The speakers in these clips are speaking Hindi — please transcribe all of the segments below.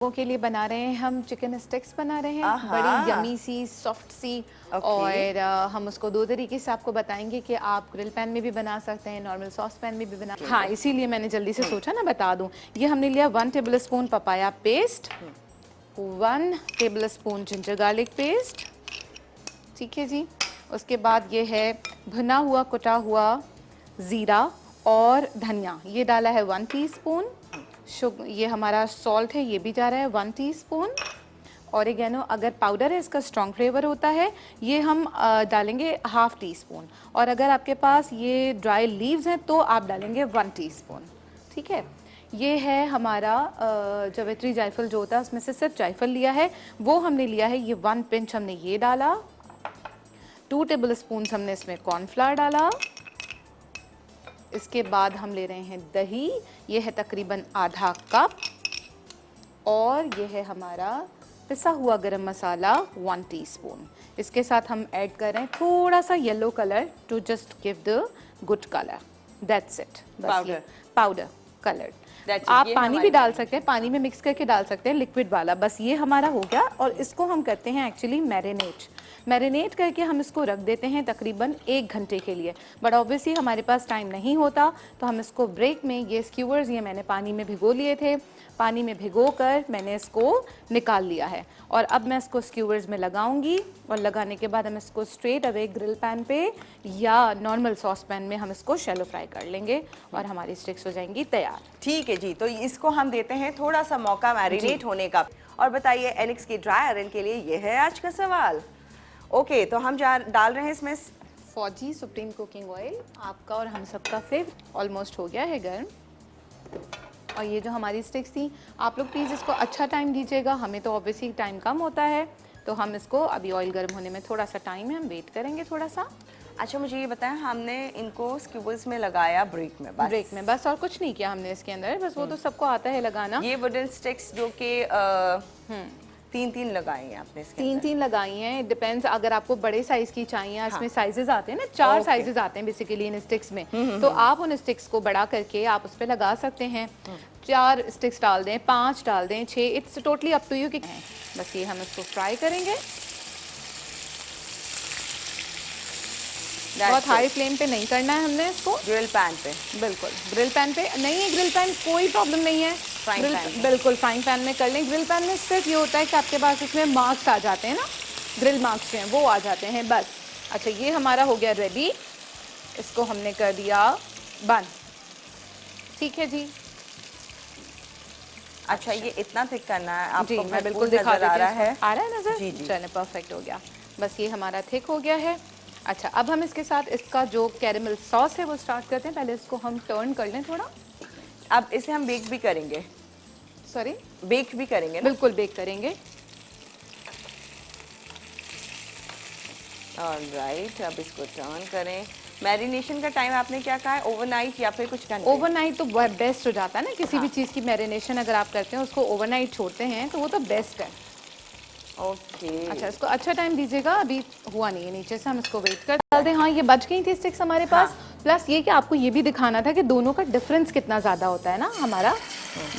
लोगों के लिए बना रहे हैं, हम चिकन स्टिक्स बना रहे हैं, बड़ी यमी सी सॉफ्ट सी। और हम उसको दो तरीके से आपको बताएंगे कि आप ग्रिल पैन में भी बना सकते हैं, नॉर्मल सॉस पैन में भी बना। हाँ, इसीलिए मैंने जल्दी से सोचा ना बता दूं। ये हमने लिया 1 table spoon papaya paste, 1 table spoon ginger garlic paste, ठीक है जी। उसके बाद ये है भुना हुआ कुटा हुआ ज़ीरा और धनिया, ये डाला है 1 टीस्पून। ये हमारा सॉल्ट है, ये भी जा रहा है 1 टीस्पून। ऑरिगेनो अगर पाउडर है, इसका स्ट्रॉन्ग फ्लेवर होता है, ये हम डालेंगे 1/2 टीस्पून। और अगर आपके पास ये ड्राई लीव्स हैं तो आप डालेंगे 1 टीस्पून, ठीक है। ये है हमारा जावित्री जायफल जो होता है, उसमें से सिर्फ जायफल लिया है, वो हमने लिया है। ये 1 पिंच हमने ये डाला। 2 टेबल स्पून हमने इसमें कॉर्नफ्लावर डाला। इसके बाद हम ले रहे हैं दही, ये है तकरीबन आधा कप। और ये है हमारा पिसा हुआ गरम मसाला 1 टीस्पून। इसके साथ हम ऐड कर रहे हैं थोड़ा सा yellow colour to just give the good colour, that's it. Powder colour. आप पानी भी डाल सकते हैं, पानी में मिक्स करके डाल सकते हैं, लिक्विड वाला। बस ये हमारा हो गया। और इसको हम करते हैं एक्चुअली मैरिनेट करके हम इसको रख देते हैं तकरीबन 1 घंटे के लिए। बट ऑब्वियसली हमारे पास टाइम नहीं होता, तो हम इसको ब्रेक में, ये स्क्यूवर्स ये मैंने पानी में भिगो लिए थे, पानी में भिगोकर मैंने इसको निकाल लिया है। और अब मैं इसको स्क्यूवर्स में लगाऊंगी, और लगाने के बाद हम इसको स्ट्रेट अवे ग्रिल पैन पे या नॉर्मल सॉस पैन में हम इसको शैलो फ्राई कर लेंगे और हमारी स्टिक्स हो जाएंगी तैयार। ठीक है जी, तो इसको हम देते हैं थोड़ा सा मौका मैरिनेट होने का। और बताइए एलेक्स की ड्राई आयरन के लिए ये है आज का सवाल। ओके, तो हम डाल रहे हैं इसमें फौजी सुप्रीम कुकिंग ऑयल, आपका और हम सबका फिर ऑलमोस्ट हो गया है गर्म। और ये जो हमारी स्टिक्स थी, आप लोग प्लीज़ इसको अच्छा टाइम दीजिएगा, हमें तो ऑब्वियसली टाइम कम होता है, तो हम इसको अभी ऑयल गर्म होने में थोड़ा सा टाइम है, हम वेट करेंगे थोड़ा सा। अच्छा, मुझे ये बताएं, हमने इनको स्क्यूबल्स में लगाया ब्रेक में बस और कुछ नहीं किया हमने इसके अंदर, बस वो तो सबको आता है लगाना। ये वुडन स्टिक्स जो कि 3 लगाई हैं आपने इसके 3 लगाई हैं। डिपेंड्स, अगर आपको बड़े साइज की चाहिए, इसमें साइजेस आते हैं ना, 4 साइजेस आते हैं बेसिकली इन स्टिक्स में, तो आप उन स्टिक्स को बड़ा करके आप उस पर लगा सकते हैं। 4 स्टिक्स डाल दें, 5 डाल दें, 6, it's totally up to you. बस ये हम इसको फ्राई करेंगे, बहुत हाई फ्लेम पे नहीं करना है हमने इसको। ग्रिल पैन पे, बिल्कुल ग्रिल पैन पे नहीं है, ग्रिल पैन कोई प्रॉब्लम नहीं है, बिल्कुल फ्राइंग पैन में कर लें। ग्रिल पैन में सिर्फ ये होता है कि आपके पास इसमें मार्क्स आ जाते हैं ना, ग्रिल मार्क्स जो हैं वो आ जाते हैं बस। अच्छा, ये हमारा हो गया रेडी, इसको हमने कर दिया बंद, ठीक है जी। अच्छा, ये इतना थिक करना है आपको? जी, मैं बिल्कुल दिखा रहा है, आ रहा है नजर? जी जी, चले परफेक्ट हो गया। बस ये हमारा थिक हो गया है। अच्छा, अब हम इसके साथ इसका जो कैरेमल सॉस है वो स्टार्ट करते हैं। पहले इसको हम टर्न कर लें थोड़ा। अब इसे हम बेक भी करेंगे? सॉरी, बेक भी करेंगे ना? बिल्कुल बेक करेंगे। ऑलराइट, अब इसको टर्न करें। मैरिनेशन का टाइम आपने क्या कहा है, ओवरनाइट या फिर कुछ घंटे? ओवरनाइट तो बेस्ट हो जाता है ना, किसी भी चीज़ की मैरिनेशन अगर आप करते हैं उसको ओवरनाइट छोड़ते हैं तो वो तो बेस्ट है। ओके, अच्छा, इसको अच्छा टाइम दीजिएगा, अभी हुआ नहीं है नीचे से, हम इसको वेट कर डाल दें। हाँ, ये बच गई थी स्टिक्स हमारे पास। प्लस ये कि आपको ये भी दिखाना था कि दोनों का डिफरेंस कितना ज़्यादा होता है ना हमारा।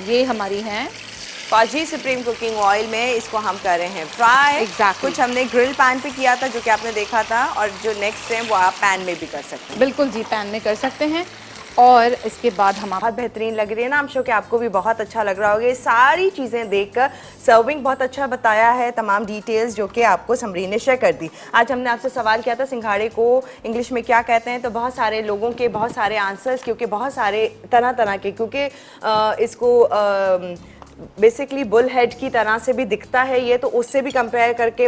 ये हमारी है फौजी सुप्रीम कुकिंग ऑयल में, इसको हम कर रहे हैं फ्राई। कुछ हमने ग्रिल पैन पे किया था जो कि आपने देखा था, और जो नेक्स्ट है वो आप पैन में भी कर सकते हैं। बिल्कुल जी, पैन में कर सकते हैं। और इसके बाद हम बहुत बेहतरीन लग रही है ना, हम श्योर कि आपको भी बहुत अच्छा लग रहा होगा। ये सारी चीज़ें देखकर सर्विंग बहुत अच्छा बताया है, तमाम डिटेल्स जो कि आपको समरी ने शेयर कर दी। आज हमने आपसे सवाल किया था सिंघाड़े को इंग्लिश में क्या कहते हैं, तो बहुत सारे लोगों के बहुत सारे आंसर्स, क्योंकि बहुत सारे तरह के, क्योंकि इसको बेसिकली बुल हेड की तरह से भी दिखता है ये, तो उससे भी कंपेयर करके